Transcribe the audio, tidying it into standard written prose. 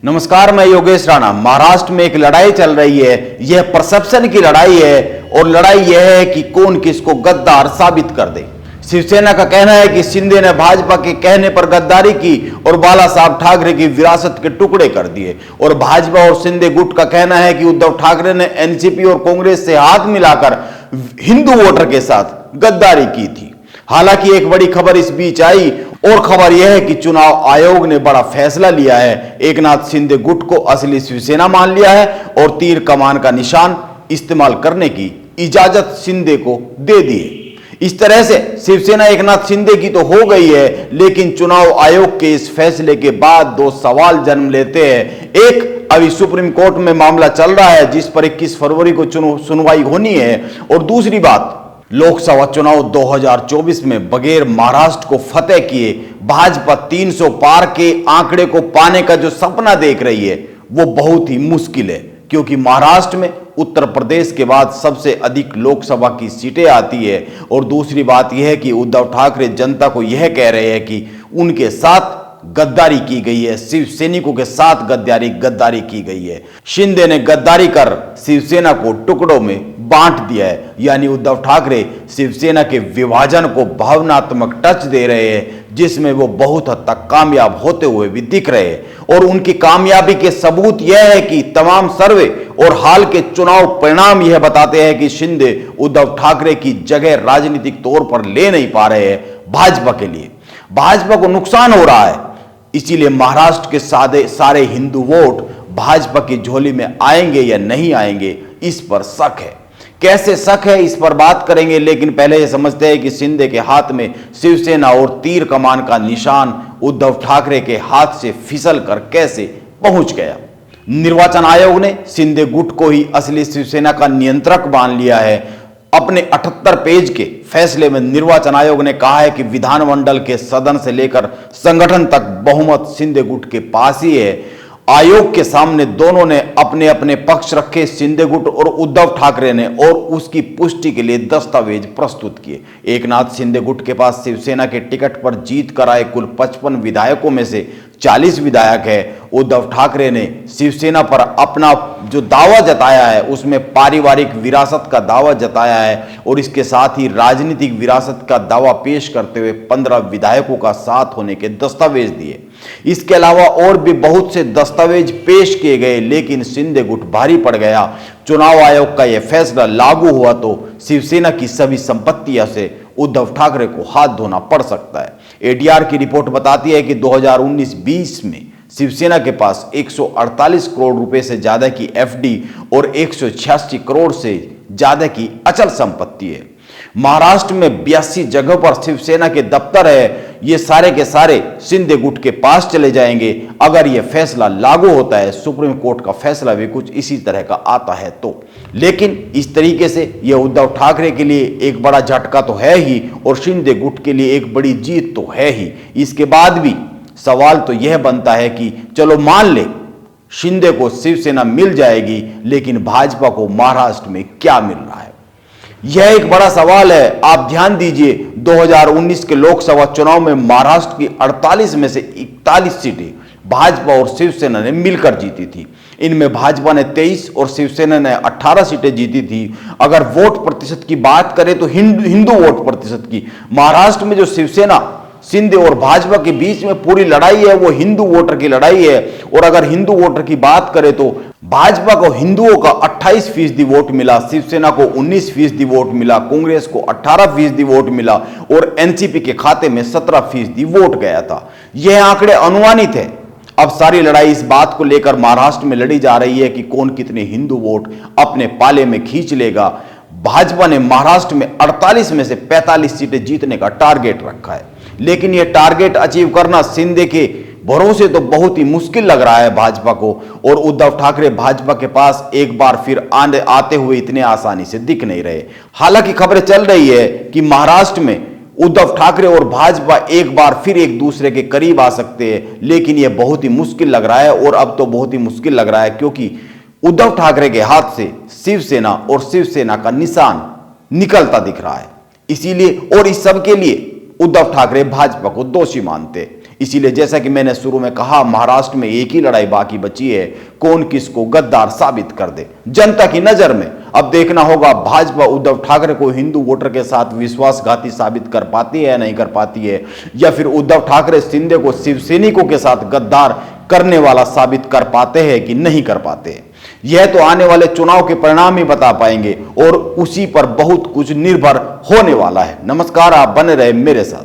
नमस्कार, मैं योगेश राणा। महाराष्ट्र में एक लड़ाई चल रही है। यह परसेप्शन की लड़ाई है और लड़ाई यह है कि कौन किसको गद्दार साबित कर दे। शिवसेना का कहना है कि शिंदे ने भाजपा के कहने पर गद्दारी की और बाला साहब ठाकरे की विरासत के टुकड़े कर दिए, और भाजपा और शिंदे गुट का कहना है कि उद्धव ठाकरे ने एनसीपी और कांग्रेस से हाथ मिलाकर हिंदू वोटर के साथ गद्दारी की थी। हालांकि एक बड़ी खबर इस बीच आई, और खबर यह है कि चुनाव आयोग ने बड़ा फैसला लिया है। एकनाथ शिंदे गुट को असली शिवसेना मान लिया है और तीर कमान का निशान इस्तेमाल करने की इजाजत शिंदे को दे दी है। इस तरह से शिवसेना एकनाथ शिंदे की तो हो गई है, लेकिन चुनाव आयोग के इस फैसले के बाद दो सवाल जन्म लेते हैं। एक, अभी सुप्रीम कोर्ट में मामला चल रहा है जिस पर 21 फरवरी को सुनवाई होनी है, और दूसरी बात, लोकसभा चुनाव 2024 में बगैर महाराष्ट्र को फतेह किए भाजपा 300 पार के आंकड़े को पाने का जो सपना देख रही है वो बहुत ही मुश्किल है, क्योंकि महाराष्ट्र में उत्तर प्रदेश के बाद सबसे अधिक लोकसभा की सीटें आती है। और दूसरी बात यह है कि उद्धव ठाकरे जनता को यह कह रहे हैं कि उनके साथ गद्दारी की गई है, शिव सैनिकों के साथ गद्दारी की गई है। शिंदे ने गद्दारी कर शिवसेना को टुकड़ों में बांट दिया है, यानी उद्धव ठाकरे शिवसेना के विभाजन को भावनात्मक टच दे रहे हैं, जिसमें वो बहुत हद तक कामयाब होते हुए भी दिख रहे हैं। और उनकी कामयाबी के सबूत यह है कि तमाम सर्वे और हाल के चुनाव परिणाम यह बताते हैं कि शिंदे उद्धव ठाकरे की जगह राजनीतिक तौर पर ले नहीं पा रहे हैं। भाजपा के लिए भाजपा को नुकसान हो रहा है, इसीलिए महाराष्ट्र के सारे हिंदू वोट भाजपा की झोली में आएंगे या नहीं आएंगे, इस पर शक है। कैसे शक है, इस पर बात करेंगे, लेकिन पहले यह समझते हैं कि शिंदे के हाथ में शिवसेना और तीर कमान का निशान उद्धव ठाकरे के हाथ से फिसल कर कैसे पहुंच गया। निर्वाचन आयोग ने शिंदे गुट को ही असली शिवसेना का नियंत्रक मान लिया है। अपने 78 पेज के फैसले में निर्वाचन आयोग ने कहा है कि विधानमंडल के सदन से लेकर संगठन तक बहुमत शिंदे गुट के पास ही है। आयोग के सामने दोनों ने अपने अपने पक्ष रखे, शिंदे गुट और उद्धव ठाकरे ने, और उसकी पुष्टि के लिए दस्तावेज प्रस्तुत किए। एकनाथ शिंदे गुट के पास शिवसेना के टिकट पर जीत कर आए कुल 55 विधायकों में से 40 विधायक है। उद्धव ठाकरे ने शिवसेना पर अपना जो दावा जताया है उसमें पारिवारिक विरासत का दावा जताया है, और इसके साथ ही राजनीतिक विरासत का दावा पेश करते हुए 15 विधायकों का साथ होने के दस्तावेज दिए। इसके अलावा और भी बहुत से दस्तावेज पेश किए गए, लेकिन शिंदे गुट भारी पड़ गया। चुनाव आयोग का यह फैसला लागू हुआ तो शिवसेना की सभी संपत्तियों से उद्धव ठाकरे को हाथ धोना पड़ सकता है। एडीआर की रिपोर्ट बताती है कि 2019-20 में शिवसेना के पास 148 करोड़ रुपए से ज्यादा की एफडी और 186 करोड़ से ज्यादा की अचल संपत्ति है। महाराष्ट्र में 82 जगहों पर शिवसेना के दफ्तर है। ये सारे के सारे शिंदे गुट के पास चले जाएंगे अगर यह फैसला लागू होता है। सुप्रीम कोर्ट का फैसला भी कुछ इसी तरह का आता है तो। लेकिन इस तरीके से यह उद्धव ठाकरे के लिए एक बड़ा झटका तो है ही, और शिंदे गुट के लिए एक बड़ी जीत तो है ही। इसके बाद भी सवाल तो यह बनता है कि चलो मान ले शिंदे को शिवसेना मिल जाएगी, लेकिन भाजपा को महाराष्ट्र में क्या मिल रहा है, यह एक बड़ा सवाल है। आप ध्यान दीजिए, 2019 के लोकसभा चुनाव में महाराष्ट्र की 48 में से 41 सीटें भाजपा और शिवसेना ने मिलकर जीती थी। इनमें भाजपा ने 23 और शिवसेना ने 18 सीटें जीती थी। अगर वोट प्रतिशत की बात करें तो हिंदू वोट प्रतिशत की, महाराष्ट्र में जो शिवसेना, शिंदे और भाजपा के बीच में पूरी लड़ाई है वो हिंदू वोटर की लड़ाई है। और अगर हिंदू वोटर की बात करें तो भाजपा को हिंदुओं का 28% वोट मिला, शिवसेना को 19% वोट मिला, कांग्रेस को 18% वोट मिला, और एनसीपी के खाते में 17% वोट गया था। यह आंकड़े अनुमानित है। अब सारी लड़ाई इस बात को लेकर महाराष्ट्र में लड़ी जा रही है कि कौन कितने हिंदू वोट अपने पाले में खींच लेगा। भाजपा ने महाराष्ट्र में 48 में से 45 सीटें जीतने का टारगेट रखा है, लेकिन यह टारगेट अचीव करना शिंदे के भरोसे तो बहुत ही मुश्किल लग रहा है भाजपा को। और उद्धव ठाकरे भाजपा के पास एक बार फिर आते हुए इतने आसानी से दिख नहीं रहे। हालांकि खबरें चल रही है कि महाराष्ट्र में उद्धव ठाकरे और भाजपा एक बार फिर एक दूसरे के करीब आ सकते हैं, लेकिन यह बहुत ही मुश्किल लग रहा है। और अब तो बहुत ही मुश्किल लग रहा है, क्योंकि उद्धव ठाकरे के हाथ से शिवसेना और शिवसेना का निशान निकलता दिख रहा है। इसीलिए और इस सब के लिए उद्धव ठाकरे भाजपा को दोषी मानते। इसीलिए जैसा कि मैंने शुरू में कहा, महाराष्ट्र में एक ही लड़ाई बाकी बची है, कौन किसको गद्दार साबित कर दे। जनता की नजर में अब देखना होगा भाजपा उद्धव ठाकरे को हिंदू वोटर के साथ विश्वासघाती साबित कर पाती है या नहीं कर पाती है, या फिर उद्धव ठाकरे शिंदे को शिवसैनिकों के साथ गद्दार करने वाला साबित कर पाते हैं कि नहीं कर पाते। यह तो आने वाले चुनाव के परिणाम ही बता पाएंगे और उसी पर बहुत कुछ निर्भर होने वाला है। नमस्कार, आप बने रहे मेरे साथ।